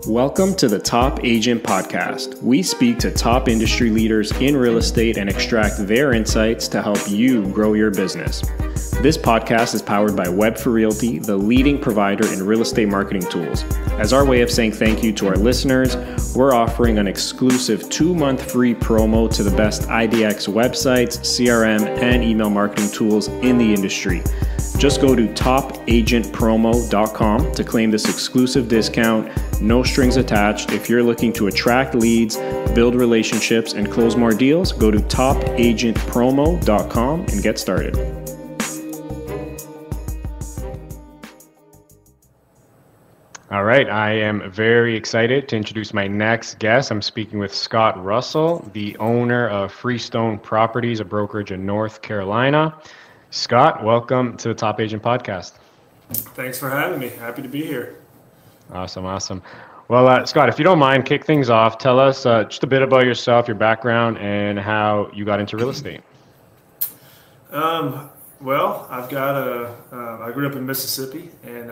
Welcome to the Top Agent Podcast. We speak to top industry leaders in real estate and extract their insights to help you grow your business. This podcast is powered by Web4Realty, the leading provider in real estate marketing tools. As our way of saying thank you to our listeners, we're offering an exclusive 2-month free promo to the best IDX websites, CRM, and email marketing tools in the industry. Just go to topagentpromo.com to claim this exclusive discount. No strings attached. If you're looking to attract leads, build relationships, and close more deals, go to topagentpromo.com and get started. All right, I am very excited to introduce my next guest. I'm speaking with Scott Russell, the owner of Freestone Properties, a brokerage in North Carolina. Scott, welcome to the Top Agent Podcast. Thanks for having me. Happy to be here. Awesome. Well, Scott, if you don't mind, kick things off. Tell us just a bit about yourself, your background, and how you got into real estate. Well, I grew up in Mississippi, and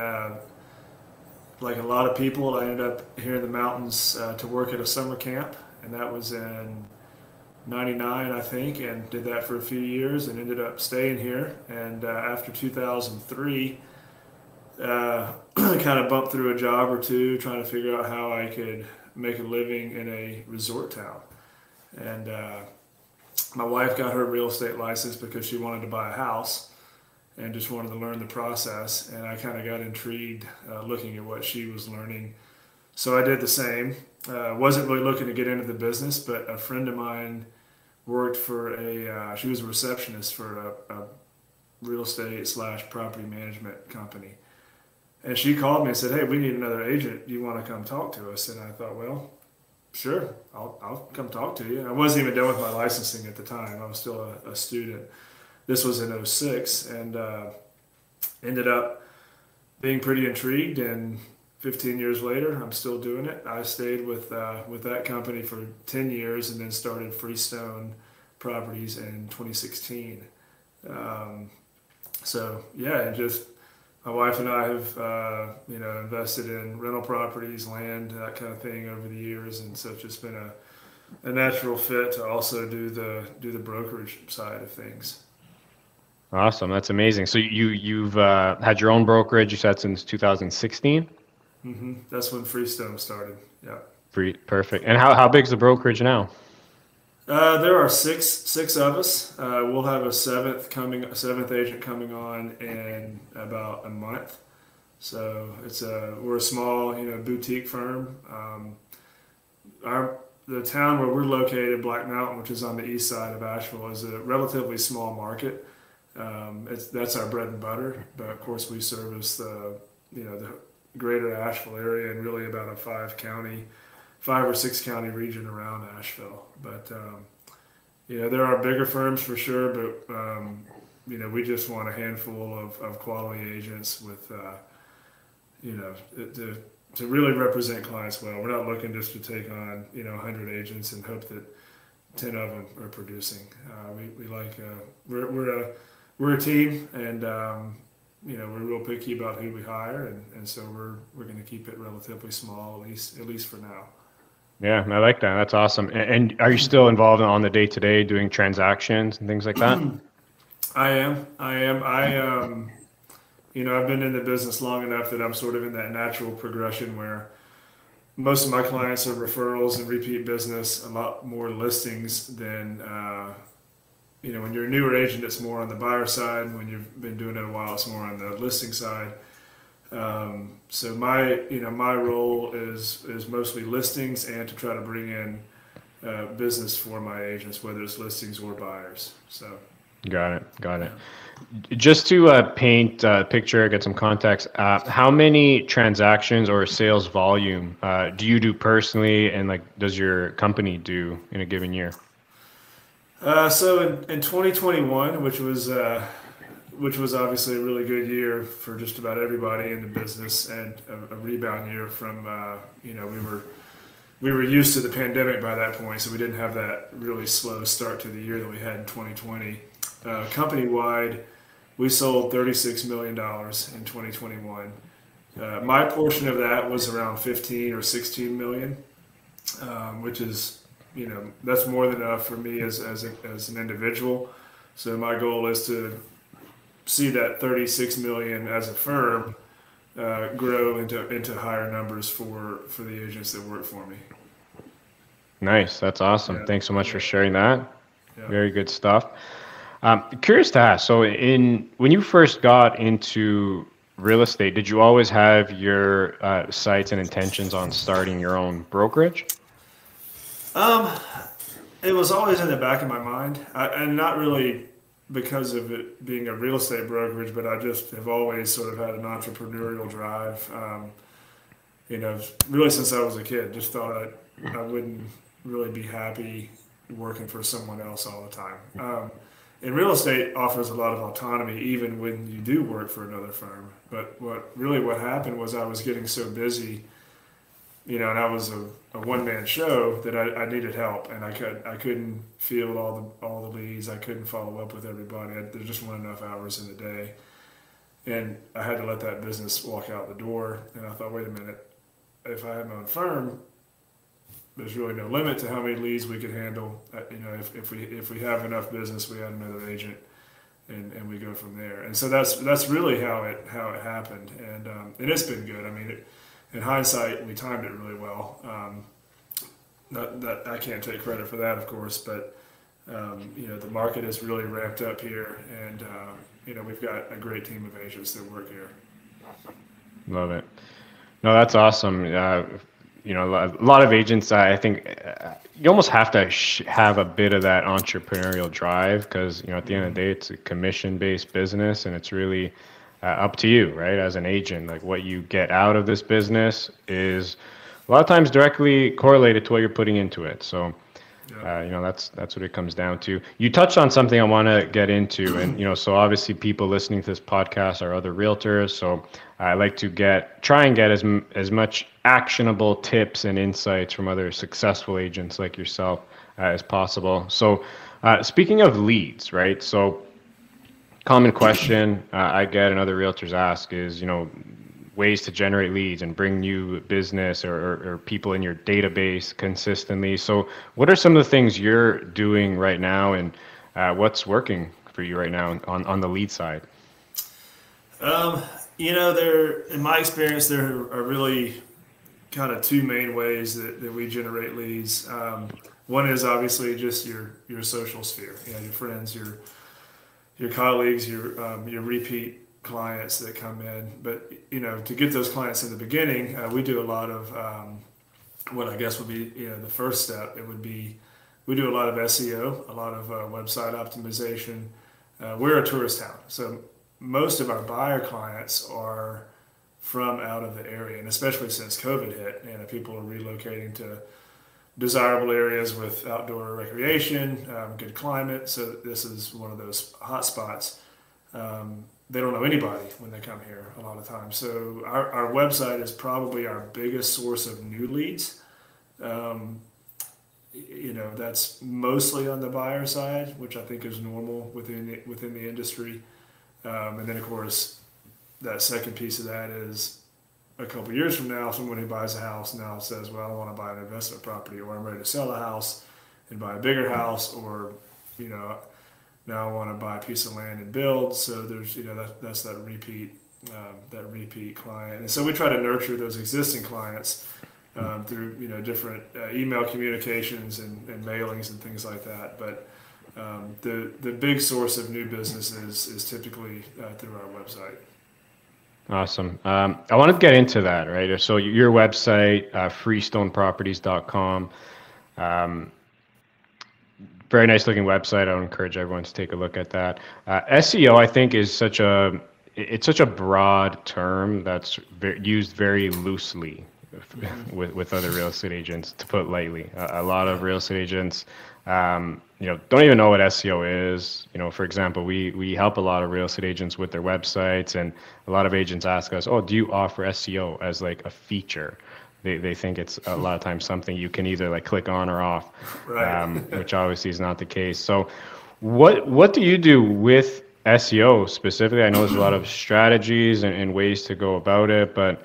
like a lot of people, I ended up here in the mountains to work at a summer camp, and that was in 99, I think, and did that for a few years and ended up staying here. And after 2003, kind of bumped through a job or two trying to figure out how I could make a living in a resort town. And my wife got her real estate license because she wanted to buy a house and just wanted to learn the process. And I kind of got intrigued looking at what she was learning. So I did the same. Wasn't really looking to get into the business, but a friend of mine worked for she was a receptionist for a real estate / property management company. And she called me and said, "Hey, we need another agent. Do you want to come talk to us?" And I thought, well, sure, I'll come talk to you. I wasn't even done with my licensing at the time. I was still a student. This was in 2006, and ended up being pretty intrigued. And 15 years later, I'm still doing it. I stayed with that company for 10 years and then started Freestone Properties in 2016. So yeah, and just my wife and I have invested in rental properties, land, that kind of thing over the years, and so it's just been a natural fit to also do the brokerage side of things. Awesome, that's amazing. So you've had your own brokerage, you said, since 2016? Mm-hmm. That's when Freestone started. Yeah. Perfect. And how big is the brokerage now? There are six of us. We'll have a seventh agent coming on in about a month. So we're a small, boutique firm. The town where we're located, Black Mountain, which is on the east side of Asheville, is a relatively small market. That's our bread and butter. But of course, we service the greater Asheville area and really about a 5 or 6 county region around Asheville. But there are bigger firms for sure, but we just want a handful of quality agents with to really represent clients well. We're not looking just to take on 100 agents and hope that 10 of them are producing. We like we're a team, and we're real picky about who we hire, and so we're going to keep it relatively small, at least for now. Yeah, I like that. That's awesome. And are you still involved on the day-to-day doing transactions and things like that? I am. I've been in the business long enough that I'm sort of in that natural progression where most of my clients are referrals and repeat business, a lot more listings than when you're a newer agent, it's more on the buyer side. When you've been doing it a while, it's more on the listing side. So my role is mostly listings and to try to bring in business for my agents, whether it's listings or buyers. So. Got it. Yeah. Just to paint a picture, get some context, how many transactions or sales volume do you do personally, and does your company do in a given year? So in 2021, which was obviously a really good year for just about everybody in the business, and a rebound year from we were used to the pandemic by that point, so we didn't have that really slow start to the year that we had in 2020. Company wide, we sold $36 million in 2021. My portion of that was around 15 or 16 million, which is, that's more than enough for me as an individual. So my goal is to see that 36 million as a firm grow into higher numbers for the agents that work for me. Nice. That's awesome. Yeah, Thanks so much yeah, for sharing that. yeah. Very good stuff. Curious to ask, so when you first got into real estate, did you always have your sights and intentions on starting your own brokerage? Um, it was always in the back of my mind, and not really because of it being a real estate brokerage, but I just have always sort of had an entrepreneurial drive. Really since I was a kid, just thought I wouldn't really be happy working for someone else all the time. And real estate offers a lot of autonomy even when you do work for another firm. But what happened was I was getting so busy, and I was a one man show that I needed help, and I couldn't field all the leads. I couldn't follow up with everybody. There just weren't enough hours in the day, and I had to let that business walk out the door. And I thought, wait a minute, if I had my own firm, there's really no limit to how many leads we could handle. If we have enough business, we add another agent, and we go from there. And so that's really how it happened, and it's been good. I mean, in hindsight, we timed it really well. Not that I can't take credit for that, of course, but the market has really ramped up here, and we've got a great team of agents that work here. Love it. No, that's awesome. A lot of agents, I think you almost have to have a bit of that entrepreneurial drive because, at the end of the day, it's a commission-based business and it's really up to you, right? As an agent, like what you get out of this business is a lot of times directly correlated to what you're putting into it. So, that's what it comes down to. You touched on something I want to get into, and so obviously people listening to this podcast are other realtors. So I like to try and get as much actionable tips and insights from other successful agents like yourself as possible. So speaking of leads, right? So common question I get and other realtors ask is, ways to generate leads and bring new business or people in your database consistently. So what are some of the things you're doing right now, and what's working for you right now on the lead side? In my experience, there are really kind of two main ways that we generate leads. One is obviously just your social sphere, your friends, your colleagues, your repeat clients that come in. But to get those clients in the beginning, we do a lot of what I guess would be the first step. It would be we do a lot of SEO, a lot of website optimization. We're a tourist town, so most of our buyer clients are from out of the area, and especially since COVID hit, people are relocating to desirable areas with outdoor recreation, good climate. So this is one of those hot spots. They don't know anybody when they come here a lot of times. So our website is probably our biggest source of new leads. That's mostly on the buyer side, which I think is normal within the industry. And then of course, that second piece of that is a couple years from now, someone who buys a house now says, well, I want to buy an investment property, or I'm ready to sell a house and buy a bigger house, or, now I want to buy a piece of land and build. So there's, that's that repeat client. And so we try to nurture those existing clients through, different email communications and mailings and things like that. But the big source of new business is typically through our website. Awesome. I want to get into that, right? So your website, freestoneproperties.com. Very nice looking website. I would encourage everyone to take a look at that. SEO, I think, is such a broad term that's used very loosely with other real estate agents, to put it lightly. A lot of real estate agents, don't even know what SEO is. For example, we help a lot of real estate agents with their websites, and a lot of agents ask us, "Oh, do you offer SEO as like a feature?" They think it's a lot of times something you can either like click on or off, Right. Which obviously is not the case. So what do you do with SEO specifically, I know there's a lot of strategies and ways to go about it, but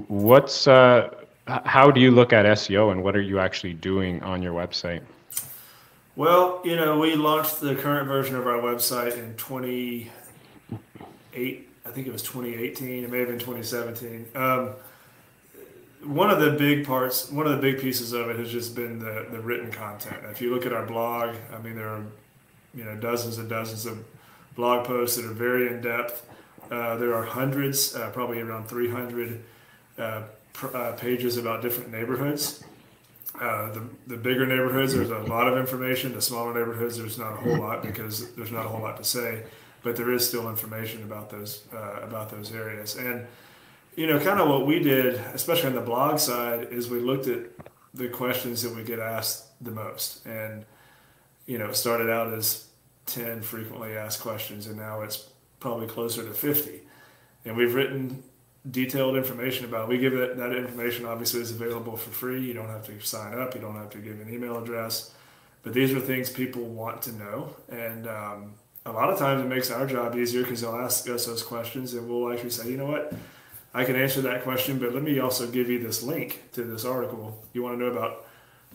what's how do you look at SEO and what are you actually doing on your website? Well, we launched the current version of our website in 28, I think it was 2018, it may have been 2017. One of the big pieces of it has just been the written content. If you look at our blog, I mean, there are, dozens and dozens of blog posts that are very in depth. There are hundreds, probably around 300 pages about different neighborhoods. The bigger neighborhoods, there's a lot of information. The smaller neighborhoods, there's not a whole lot because there's not a whole lot to say, but there is still information about those areas. And kind of what we did, especially on the blog side, is we looked at the questions that we get asked the most, and it started out as 10 frequently asked questions, and now it's probably closer to 50. And we've written detailed information about it. We give it, that information obviously is available for free. You don't have to sign up. You don't have to give an email address. But these are things people want to know. And a lot of times it makes our job easier because they'll ask us those questions and we'll actually say, you know what, I can answer that question, but let me also give you this link to this article. You want to know about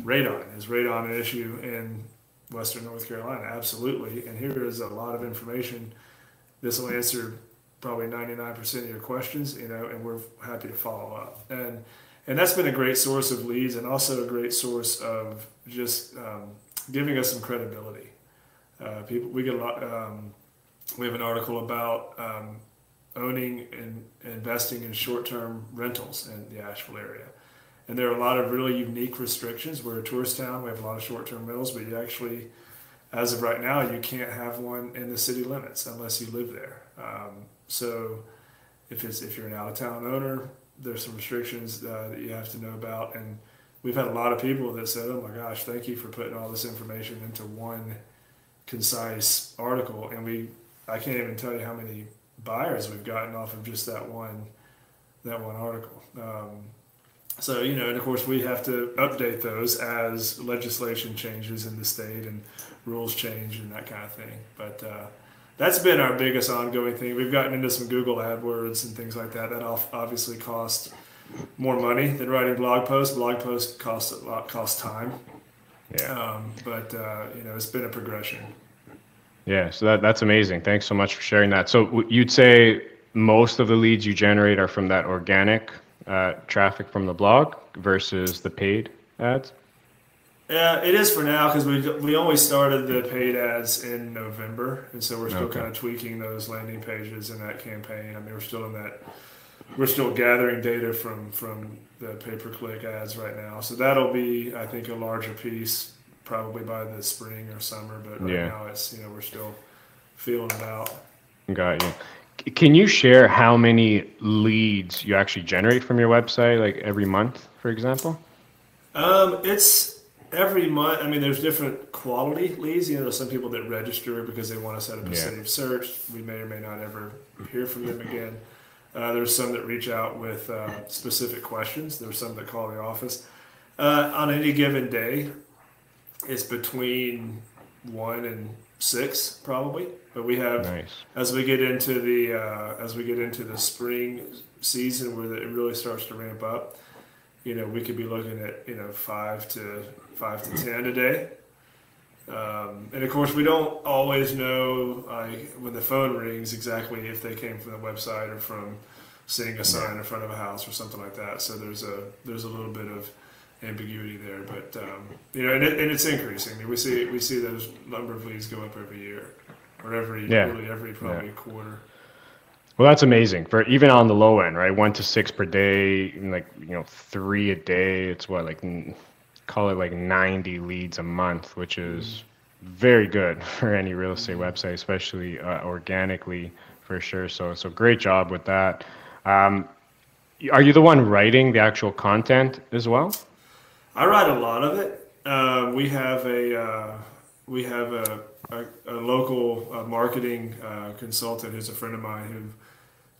radon. Is radon an issue in Western North Carolina? Absolutely. And here is a lot of information. This will answer probably 99% of your questions, and we're happy to follow up. And that's been a great source of leads and also a great source of just giving us some credibility. We get a lot. We have an article about owning and investing in short-term rentals in the Asheville area. And there are a lot of really unique restrictions. We're a tourist town. We have a lot of short-term rentals, but you actually, as of right now, you can't have one in the city limits unless you live there. So if you're an out-of-town owner, there's some restrictions that you have to know about. And we've had a lot of people that said, oh my gosh, thank you for putting all this information into one concise article. And I can't even tell you how many buyers we've gotten off of just that one article. So, and of course we have to update those as legislation changes in the state and rules change and that kind of thing. But that's been our biggest ongoing thing. We've gotten into some Google AdWords and things like that. That obviously cost more money than writing blog posts. Blog posts cost time. Yeah. But it's been a progression. Yeah, so that's amazing. Thanks so much for sharing that. So you'd say most of the leads you generate are from that organic traffic from the blog versus the paid ads? Yeah, it is for now because we only started the paid ads in November, and so we're still kind of tweaking those landing pages and that campaign. I mean, we're still gathering data from the pay-per-click ads right now. So that'll be, I think, a larger piece probably by the spring or summer. But right now it's we're still feeling it out. Got you. Can you share how many leads you actually generate from your website, like every month, for example? It's every month. I mean, there's different quality leads. There's some people that register because they want to set up a saved search. We may or may not ever hear from them again. There's some that reach out with specific questions. There's some that call the office. On any given day, it's between 1 and 6 probably. But we have, as we get into the spring season where it really starts to ramp up, we could be looking at 5 to 10 a day. And of course, we don't always know when the phone rings exactly if they came from the website or from seeing a sign in front of a house or something like that. So there's a little bit of ambiguity there, but and it's increasing. I mean, we see those number of leads go up every year, or every probably quarter. Well, that's amazing for even on the low end, right? 1 to 6 per day, 3 a day. It's call it like 90 leads a month, which is very good for any real estate website, especially organically for sure. So great job with that. Are you the one writing the actual content as well? I write a lot of it. We have a local marketing consultant who's a friend of mine who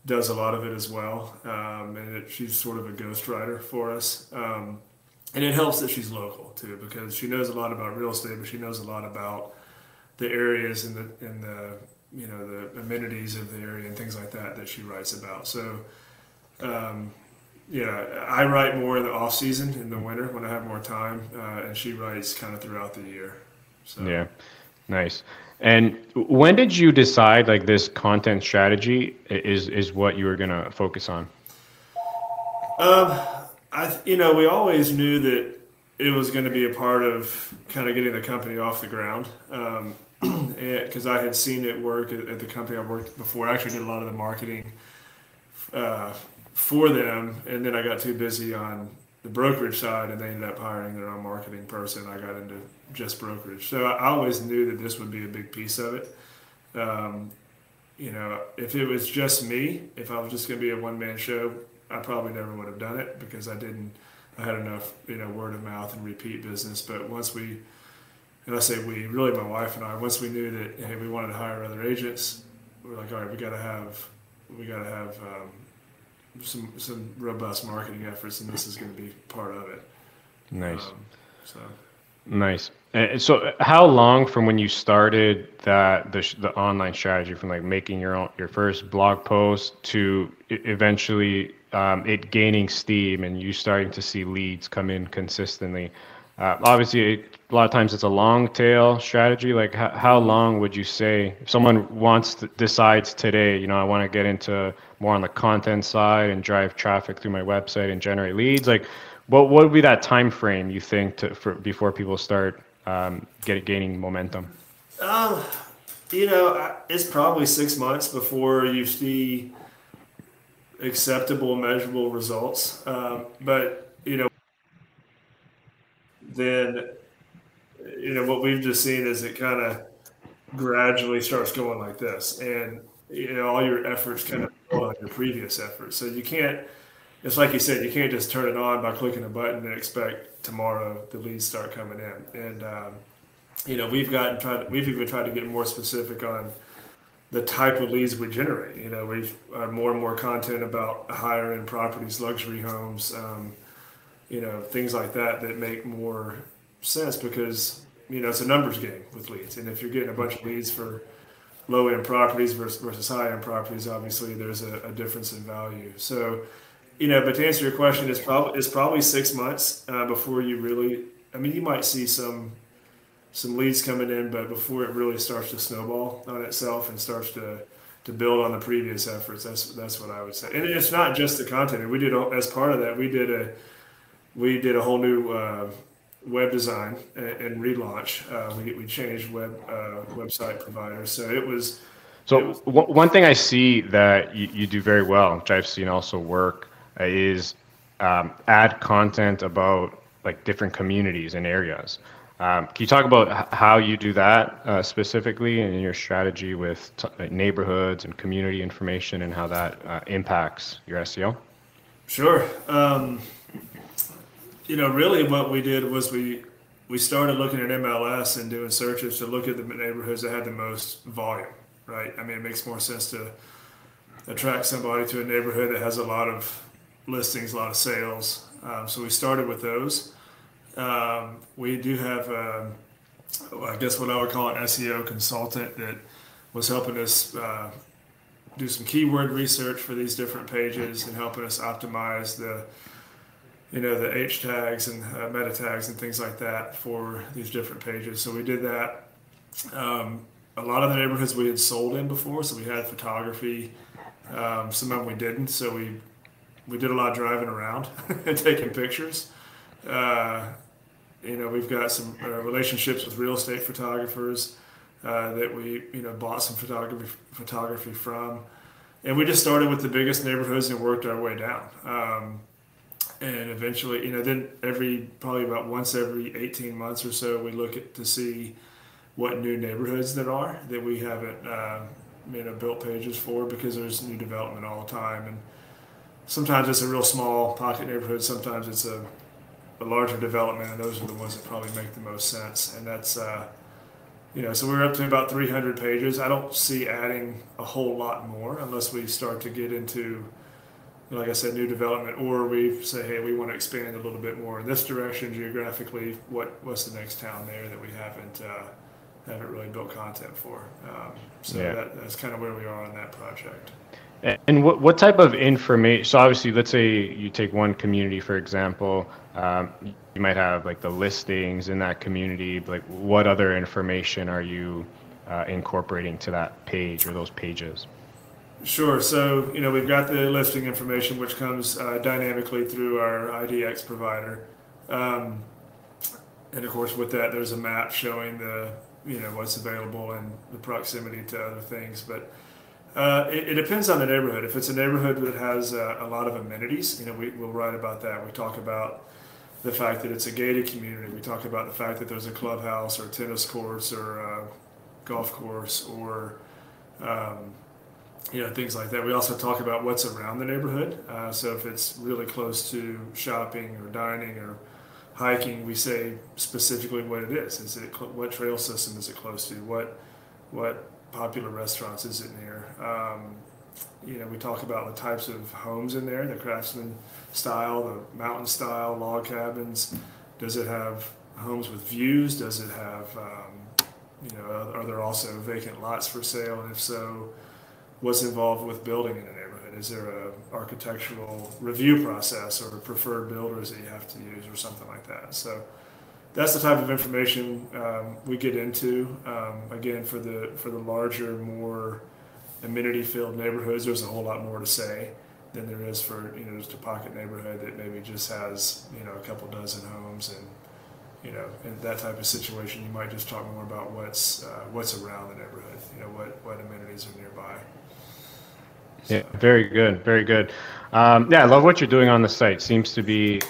does a lot of it as well, and she's sort of a ghostwriter for us. And it helps that she's local too, because she knows a lot about real estate, but she knows a lot about the areas and the amenities of the area and things like that she writes about. So, I write more in the off season in the winter when I have more time, and she writes kind of throughout the year. So. Yeah, nice. And when did you decide like this content strategy is what you were gonna focus on? We always knew that it was going to be a part of kind of getting the company off the ground. Because I had seen it work at the company I worked before. I actually did a lot of the marketing uh, for them, and then I got too busy on the brokerage side, and they ended up hiring their own marketing person. I got into just brokerage, so I always knew that this would be a big piece of it. Um, if it was just me, if I was just going to be a one-man show, I probably never would have done it because I had enough, word of mouth and repeat business. But once and I say we, really my wife and I, once we knew that, hey, we wanted to hire other agents, we're like, all right, we got to have some robust marketing efforts, and this is going to be part of it. Nice. So. Nice. And so how long from when you started the online strategy, from like making your first blog post to eventually it gaining steam and you starting to see leads come in consistently? Obviously, a lot of times it's a long tail strategy. Like how long would you say if someone decides today, I want to get into more on the content side and drive traffic through my website and generate leads? Like what would be that time frame you think before people start gaining momentum? It's probably 6 months before you see acceptable, measurable results. But then what we've just seen is it kind of gradually starts going like this, and all your efforts kind of build on your previous efforts. So you can't. It's like you said, you can't just turn it on by clicking a button and expect tomorrow the leads start coming in. And we've even tried to get more specific on the type of leads we generate. We've more and more content about higher end properties, luxury homes, things like that make more sense because it's a numbers game with leads. And if you're getting a bunch of leads for low end properties versus high end properties, obviously there's a difference in value. So. But to answer your question, it's probably 6 months before you really. I mean, you might see some leads coming in, but before it really starts to snowball on itself and starts to build on the previous efforts. That's what I would say. And it's not just the content. We did as part of that. We did a whole new web design and relaunch. We changed website providers, so it was. So one thing I see that you do very well, which I've seen also work, is add content about like different communities and areas. Can you talk about how you do that specifically in your strategy with neighborhoods and community information and how that impacts your SEO? Sure. Really what we did was we started looking at MLS and doing searches to look at the neighborhoods that had the most volume, right? I mean, it makes more sense to attract somebody to a neighborhood that has a lot of listings, a lot of sales. So we started with those. We do have, I guess what I would call an SEO consultant that was helping us do some keyword research for these different pages and helping us optimize the H tags and meta tags and things like that for these different pages. So we did that. A lot of the neighborhoods we had sold in before, so we had photography. Some of them we didn't, so we did a lot of driving around and taking pictures. We've got some relationships with real estate photographers that we bought some photography from, and we just started with the biggest neighborhoods and worked our way down. And eventually, then probably about once every 18 months or so, we look to see what new neighborhoods there are that we haven't built pages for, because there's new development all the time, and sometimes it's a real small pocket neighborhood, sometimes it's a larger development, and those are the ones that probably make the most sense. And that's so we're up to about 300 pages. I don't see adding a whole lot more unless we start to get into, like I said, new development, or we say, hey, we want to expand a little bit more in this direction geographically. What's the next town there that we haven't really built content for. So Yeah. that's kind of where we are on that project. And what type of information? So obviously, let's say you take one community, for example, you might have like the listings in that community. Like, what other information are you incorporating to that page or those pages? Sure. So, we've got the listing information, which comes dynamically through our IDX provider. Um, and of course, with that, there's a map showing what's available and the proximity to other things. But it depends on the neighborhood. If it's a neighborhood that has a lot of amenities, we'll write about that. We talk about the fact that it's a gated community. We talk about the fact that there's a clubhouse or tennis courts or a golf course or things like that. We also talk about what's around the neighborhood. So if it's really close to shopping or dining or hiking, we say specifically what it is. What trail system is it close to? What popular restaurants is it near? We talk about the types of homes in there, the craftsman style, the mountain style, log cabins. Does it have homes with views? Does it have, are there also vacant lots for sale? And if so, what's involved with building in a neighborhood? Is there a architectural review process or preferred builders that you have to use or something like that? So that's the type of information we get into. Again, for the larger, more amenity-filled neighborhoods, there's a whole lot more to say than there is for just a pocket neighborhood that maybe just has a couple dozen homes, and in that type of situation, you might just talk more about what's around the neighborhood. What amenities are nearby. So. Yeah, very good, very good. Yeah, I love what you're doing on the site. Seems to be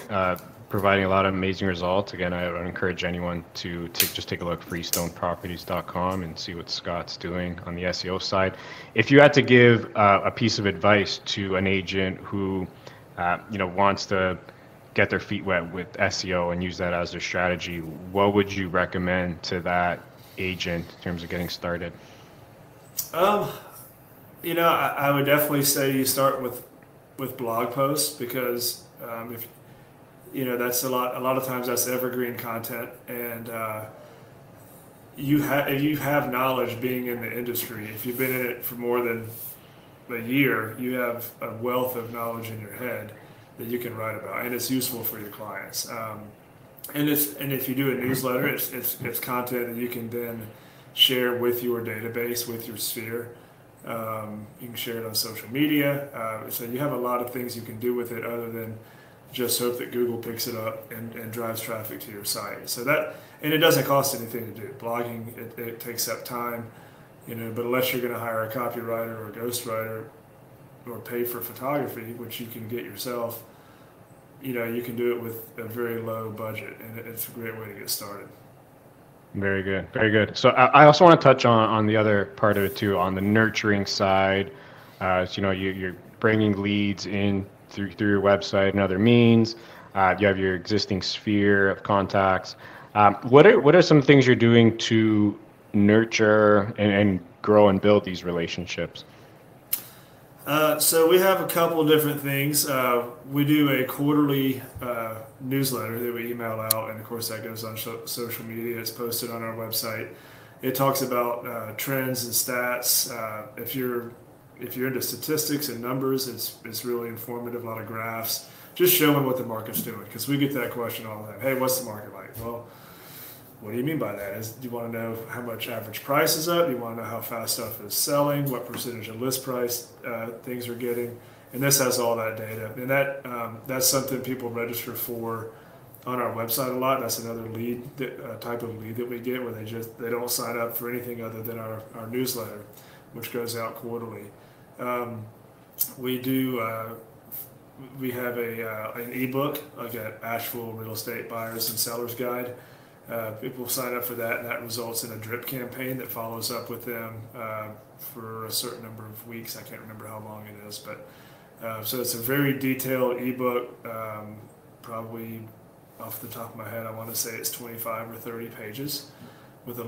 providing a lot of amazing results. Again, I would encourage anyone to just take a look at freestoneproperties.com and see what Scott's doing on the SEO side. If you had to give a piece of advice to an agent who wants to get their feet wet with SEO and use that as their strategy, what would you recommend to that agent in terms of getting started? I would definitely say you start with blog posts, because if that's a lot of times that's evergreen content, and if you have knowledge being in the industry, if you've been in it for more than a year, you have a wealth of knowledge in your head that you can write about, and it's useful for your clients. And if you do a newsletter, it's content that you can then share with your database, with your sphere. You can share it on social media. So you have a lot of things you can do with it other than just hope that Google picks it up and drives traffic to your site. And it doesn't cost anything to do. Blogging, it takes up time, but unless you're going to hire a copywriter or a ghostwriter or pay for photography, which you can get yourself, you can do it with a very low budget, and it's a great way to get started. Very good, very good. So I also want to touch on the other part of it too, on the nurturing side. So, you're bringing leads in through your website and other means. You have your existing sphere of contacts. What are some things you're doing to nurture and grow and build these relationships? So we have a couple different things. We do a quarterly newsletter that we email out, and of course that goes on social media. It's posted on our website. It talks about trends and stats. If you're into statistics and numbers, it's really informative. A lot of graphs, just showing what the market's doing, because we get that question all the time. Hey, what's the market like? Well, what do you mean by that? Do you want to know how much average price is up? Do you want to know how fast stuff is selling? What percentage of list price things are getting? And this has all that data. And that's something people register for on our website a lot. That's another lead type of lead that we get, where they don't sign up for anything other than our newsletter, which goes out quarterly. We have an ebook, like an Asheville Real Estate Buyers and Sellers Guide. People sign up for that, and that results in a drip campaign that follows up with them for a certain number of weeks. I can't remember how long it is, but so it's a very detailed ebook. Probably off the top of my head, I want to say it's 25 or 30 pages, with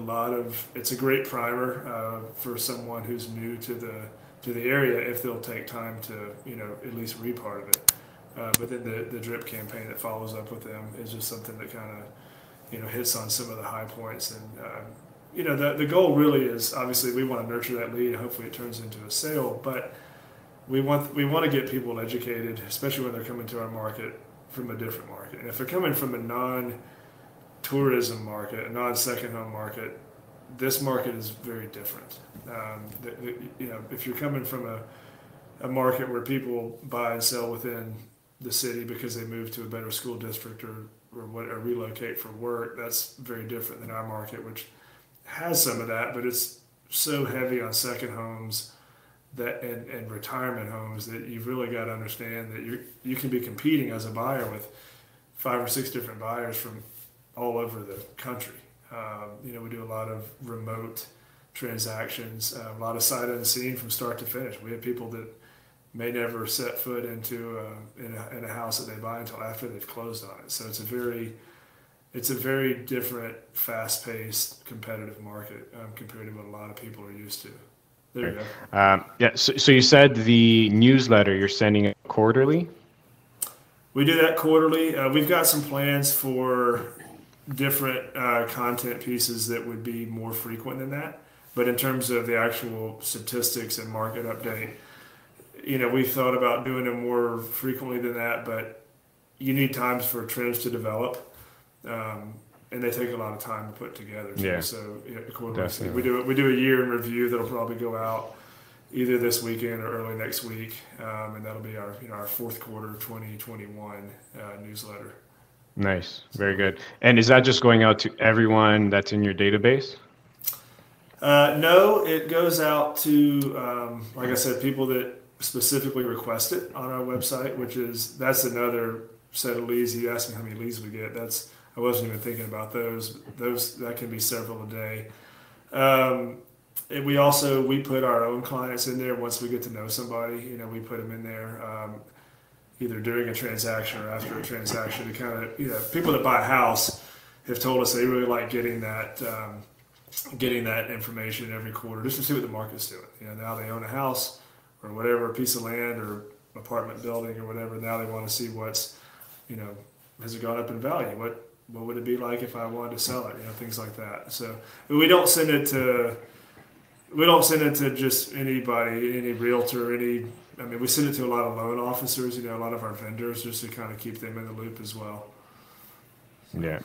it's a great primer for someone who's new to the area, if they'll take time to at least read part of it. But then the drip campaign that follows up with them is just something that kind of hits on some of the high points, and the goal really is, obviously we want to nurture that lead. Hopefully it turns into a sale, but we want to get people educated, especially when they're coming to our market from a different market. And if they're coming from a non-tourism market, a non-second home market, this market is very different. If you're coming from a market where people buy and sell within the city because they move to a better school district or relocate for work, that's very different than our market, which has some of that, but it's so heavy on second homes and retirement homes that you've really got to understand that you can be competing as a buyer with 5 or 6 different buyers from all over the country. We do a lot of remote transactions, a lot of sight unseen from start to finish. We have people that may never set foot into in a house that they buy until after they've closed on it. So it's a very different, fast-paced, competitive market compared to what a lot of people are used to. There you go. So you said the newsletter you're sending it quarterly? We do that quarterly. We've got some plans for different content pieces that would be more frequent than that. But in terms of the actual statistics and market update, we've thought about doing it more frequently than that, but you need times for trends to develop. And they take a lot of time to put together. Yeah. So we do a year in review that'll probably go out either this weekend or early next week, and that'll be our fourth quarter 2021 newsletter. Nice, very good. And is that just going out to everyone that's in your database? No, it goes out to like I said, people that specifically request it on our website, that's another set of leads. You asked me how many leads we get. I wasn't even thinking about those. That can be several a day. And we put our own clients in there once we get to know somebody. We put them in there either during a transaction or after a transaction to kind of, people that buy a house have told us they really like getting that information every quarter just to see what the market's doing. Now they own a house or whatever, a piece of land or apartment building or whatever. Now they want to see what's, has it gone up in value? What would it be like if I wanted to sell it? Things like that. So we don't send it to just anybody, any realtor, we send it to a lot of loan officers, a lot of our vendors, just to kind of keep them in the loop as well. Yeah,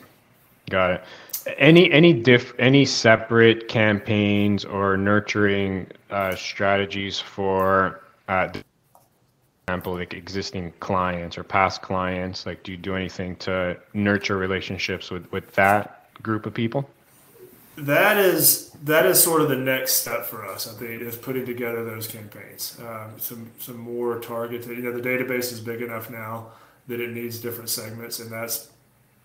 got it. Any separate campaigns or nurturing strategies for example, like existing clients or past clients? Like, do you do anything to nurture relationships with that group of people? That is sort of the next step for us, I think, is putting together those campaigns. Some more targeted. The database is big enough now that it needs different segments, and that's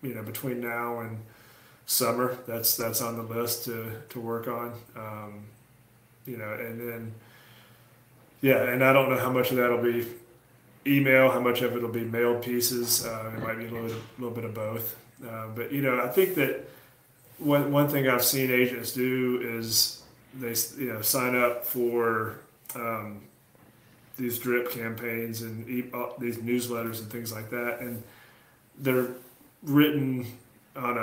between now and summer, that's on the list to work on. And then and I don't know how much of that'll be email, how much of it will be mailed pieces. It might be a little bit of both. But I think that one thing I've seen agents do is they sign up for these drip campaigns and these newsletters and things like that, and they're written on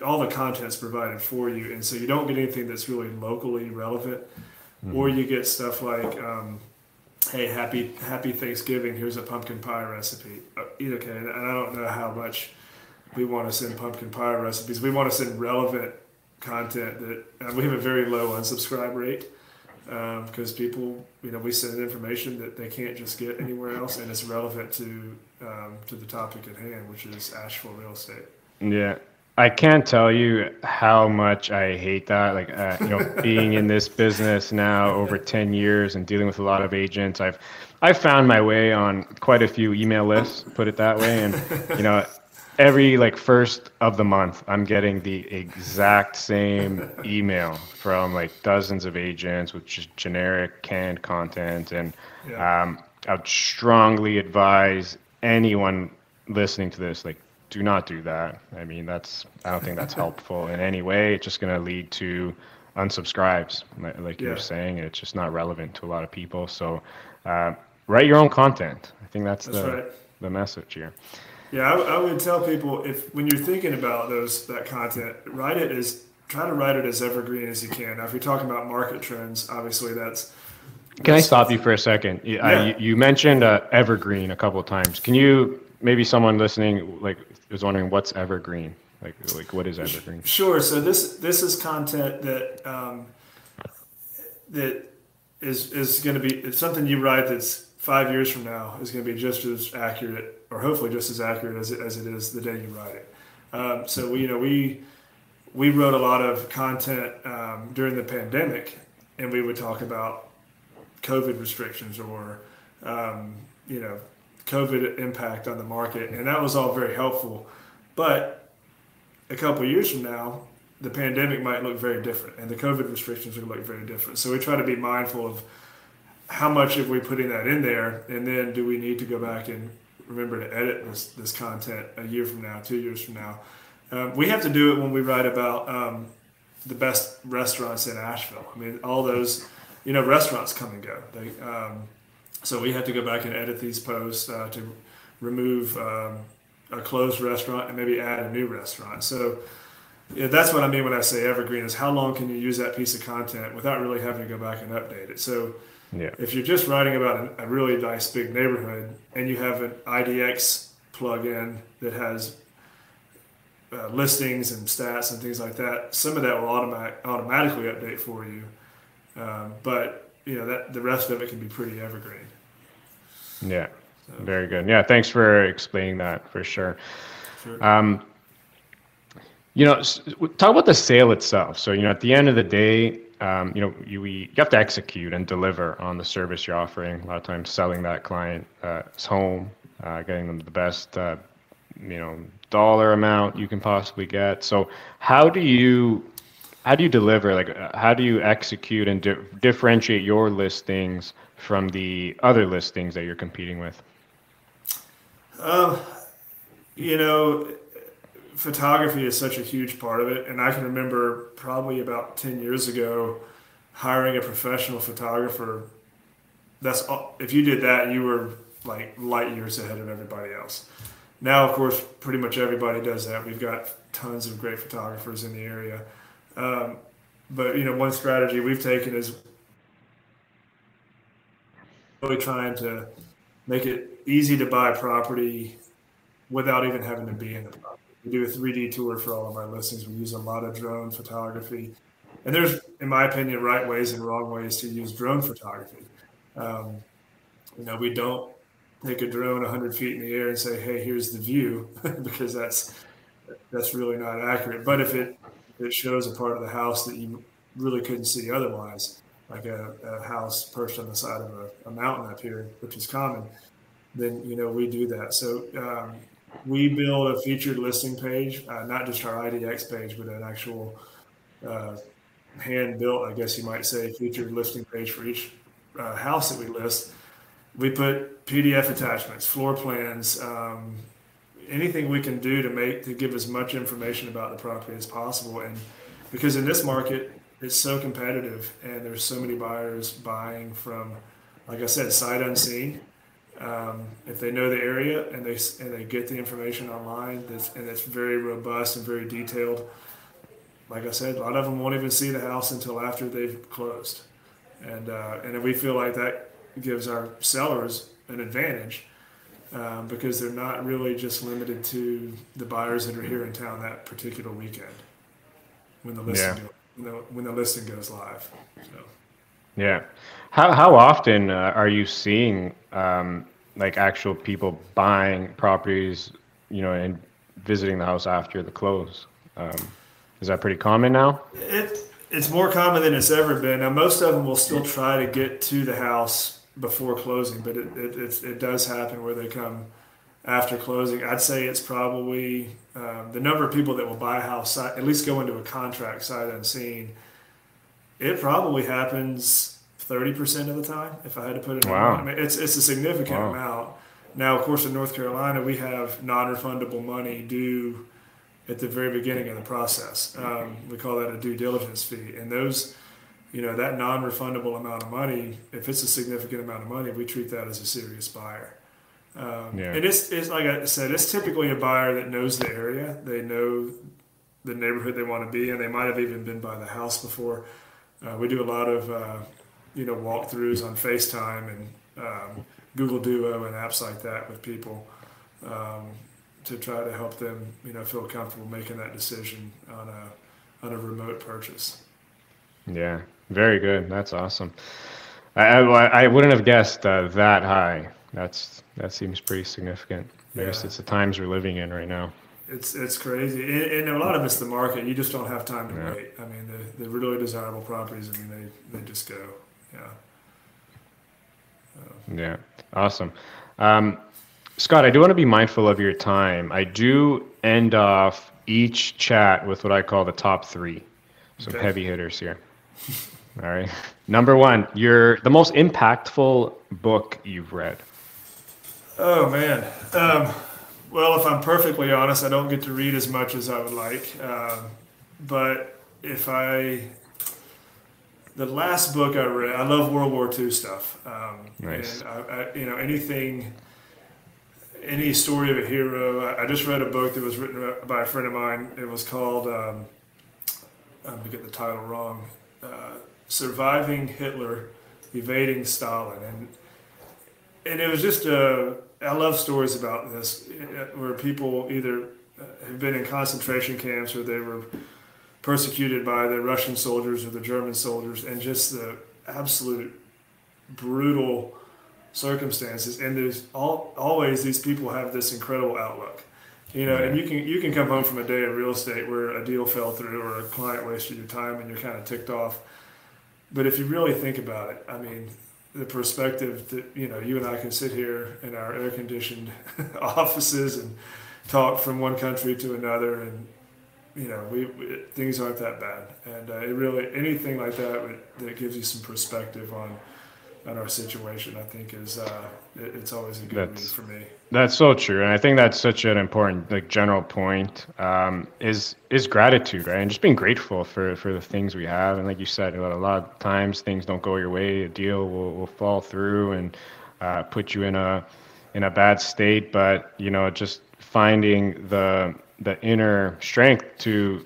all the content's provided for you, and so you don't get anything that's really locally relevant, or you get stuff like, hey, happy Thanksgiving, here's a pumpkin pie recipe. Okay, and I don't know how much we want to send pumpkin pie recipes. We want to send relevant content that we have a very low unsubscribe rate because people, we send information that they can't just get anywhere else, and it's relevant to the topic at hand, which is Asheville real estate. Yeah. I can't tell you how much I hate that. Like, being in this business now over 10 years and dealing with a lot of agents, I've found my way on quite a few email lists, put it that way. And, every first of the month, I'm getting the exact same email from dozens of agents with just generic canned content. And I would strongly advise anyone listening to this, do not do that. I don't think that's helpful in any way. It's just going to lead to unsubscribes. You were saying, it's just not relevant to a lot of people. So write your own content. I think that's the message here. Yeah, I would tell people when you're thinking about that content, write it as try to write it as evergreen as you can. Now, if you're talking about market trends, obviously Can I stop you for a second? yeah. You mentioned Evergreen a couple of times. Can you, maybe someone listening like is wondering what's Evergreen? Like what is Evergreen? Sure. So this is content that that is going to be, it's something you write that's 5 years from now is going to be just as accurate, or hopefully just as accurate as it is the day you write it. So we wrote a lot of content during the pandemic, and we would talk about COVID restrictions or COVID impact on the market, and that was all very helpful. But a couple of years from now, the pandemic might look very different, and the COVID restrictions will look very different. So we try to be mindful of how much are we putting that in there, and then do we need to go back and remember to edit this content a year from now, 2 years from now. We have to do it when we write about the best restaurants in Asheville. I mean, all those, restaurants come and go. So we have to go back and edit these posts to remove a closed restaurant and maybe add a new restaurant. So that's what I mean when I say evergreen, is how long can you use that piece of content without really having to go back and update it. So if you're just writing about a really nice big neighborhood and you have an IDX plugin that has listings and stats and things like that, some of that will automatically update for you. But that the rest of it can be pretty evergreen. Yeah, so. Very good. Yeah, thanks for explaining that for sure. Talk about the sale itself. So, at the end of the day, you have to execute and deliver on the service you're offering. A lot of times selling that client's home, getting them the best, dollar amount you can possibly get. So how do you deliver? Like, how do you execute and differentiate your listings from the other listings that you're competing with? Photography is such a huge part of it. And I can remember probably about 10 years ago hiring a professional photographer. If you did that, you were like light years ahead of everybody else. Now, of course, pretty much everybody does that. We've got tons of great photographers in the area. But one strategy we've taken is really trying to make it easy to buy property without even having to be in the property. We do a 3D tour for all of our listings. We use a lot of drone photography. And there's, in my opinion, right ways and wrong ways to use drone photography. We don't take a drone 100 feet in the air and say, hey, here's the view, because that's really not accurate. But if it shows a part of the house that you really couldn't see otherwise, like a house perched on the side of a mountain up here, which is common, then, we do that. So we build a featured listing page, not just our IDX page, but an actual hand-built, I guess you might say, featured listing page for each house that we list. We put PDF attachments, floor plans, anything we can do to give as much information about the property as possible. And because in this market, it's so competitive and there's so many buyers buying from, like I said, sight unseen. If they know the area and they get the information online, and it's very robust and very detailed, like I said, a lot of them won't even see the house until after they've closed. And we feel like that gives our sellers an advantage because they're not really just limited to the buyers that are here in town that particular weekend when the listing goes live. So. Yeah. How often are you seeing like actual people buying properties, and visiting the house after the close? Is that pretty common now? It's more common than it's ever been. Now, most of them will still try to get to the house before closing, but it does happen where they come after closing. I'd say it's probably the number of people that will buy a house, at least go into a contract sight unseen. It probably happens 30% of the time, if I had to put it. Wow. I mean, it's a significant amount. Now, of course, in North Carolina, we have non-refundable money due at the very beginning of the process. We call that a due diligence fee. And those, that non-refundable amount of money, if it's a significant amount of money, we treat that as a serious buyer. And it's like I said, it's typically a buyer that knows the area. They know the neighborhood they want to be in. They might have even been by the house before. We do a lot of walkthroughs on FaceTime and Google Duo and apps like that with people to try to help them feel comfortable making that decision on a remote purchase. Yeah, very good. That's awesome. I wouldn't have guessed that high. That seems pretty significant. I guess it's the times we're living in right now. It's crazy, and a lot of it's the market. You just don't have time to wait. I mean, the really desirable properties. I mean, they just go. Yeah. Yeah. Awesome. Scott, I do want to be mindful of your time. I do end off each chat with what I call the top three. Some heavy hitters here. All right. Number one, the most impactful book you've read. Oh man. Well, if I'm perfectly honest, I don't get to read as much as I would like. But the last book I read, I love World War II stuff. Nice. And any story of a hero. I just read a book that was written by a friend of mine. It was called, I'm going to get the title wrong, Surviving Hitler, Evading Stalin. And it was just I love stories about this, where people either have been in concentration camps or they were persecuted by the Russian soldiers or the German soldiers, and just the absolute brutal circumstances. And there's always these people have this incredible outlook, and you can come home from a day of real estate where a deal fell through or a client wasted your time and you're kind of ticked off. But if you really think about it, I mean, the perspective that you and I can sit here in our air-conditioned offices and talk from one country to another, and things aren't that bad. And it really, anything like that gives you some perspective on our situation, I think it's always a good read for me. That's so true, and I think that's such an important general point is gratitude, right? And just being grateful for the things we have. And like you said, a lot of times things don't go your way. A deal will fall through and put you in a bad state. But just finding the inner strength to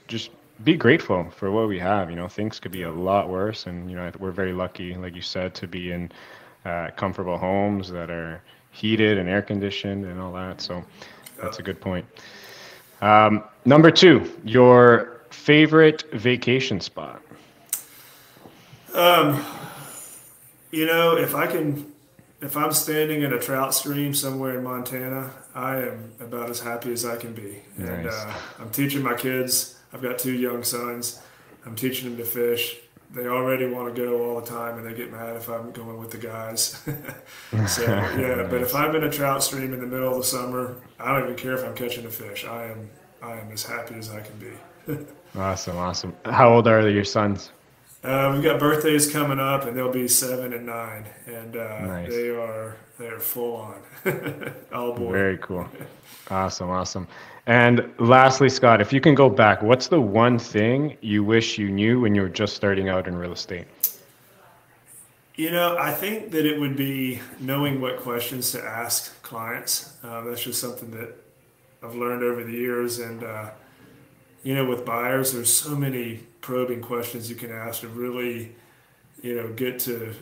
just be grateful for what we have. Things could be a lot worse, and we're very lucky, like you said, to be in comfortable homes that are heated and air conditioned and all that. So that's a good point. Number two, your favorite vacation spot. If I'm standing in a trout stream somewhere in Montana, I am about as happy as I can be. And Nice. I'm teaching my kids. I've got 2 young sons. I'm teaching them to fish. They already want to go all the time, and they get mad if I'm going with the guys. So yeah, but if I'm in a trout stream in the middle of the summer, I don't even care if I'm catching a fish. I am as happy as I can be. Awesome. How old are your sons? We've got birthdays coming up, and they'll be 7 and 9, and Nice. they are full on, all aboard. Very cool. Awesome. And lastly, Scott, if you can go back, what's the one thing you wish you knew when you were just starting out in real estate? I think that it would be knowing what questions to ask clients. That's just something that I've learned over the years. And, with buyers, there's so many probing questions you can ask to really, get to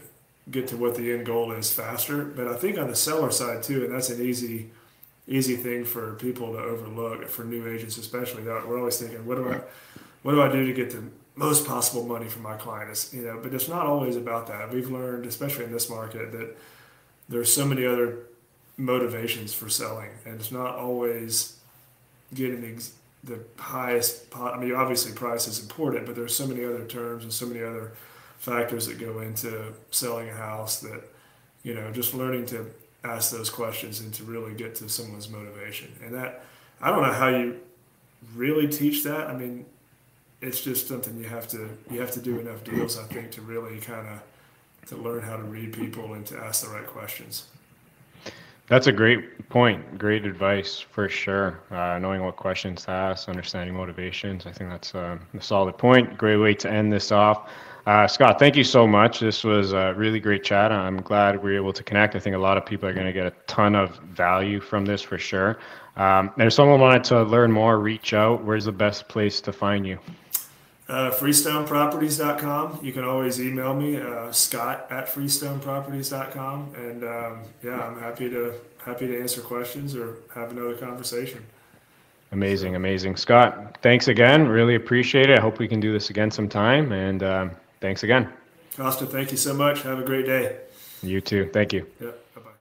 what the end goal is faster. But I think on the seller side too, and that's an easy thing for people to overlook, for new agents especially. We're always thinking, what do I do to get the most possible money for my clients? But it's not always about that. We've learned, especially in this market, that there's so many other motivations for selling, and it's not always getting the highest. Obviously price is important, but there's so many other terms and so many other factors that go into selling a house that, just learning to ask those questions and to really get to someone's motivation. And that, I don't know how you really teach that. I mean, it's just something you have to do enough deals, I think, to really to learn how to read people and to ask the right questions. That's a great point. Great advice for sure. Knowing what questions to ask, understanding motivations. I think that's a solid point. Great way to end this off. Scott, thank you so much. This was a really great chat. I'm glad we were able to connect. I think a lot of people are going to get a ton of value from this for sure. And if someone wanted to learn more, reach out, where's the best place to find you? FreestoneProperties.com. You can always email me, Scott@FreestoneProperties.com. And I'm happy to answer questions or have another conversation. Amazing. Scott, thanks again. Really appreciate it. I hope we can do this again sometime. And thanks again. Costa, thank you so much. Have a great day. You too. Thank you. Yeah, bye-bye.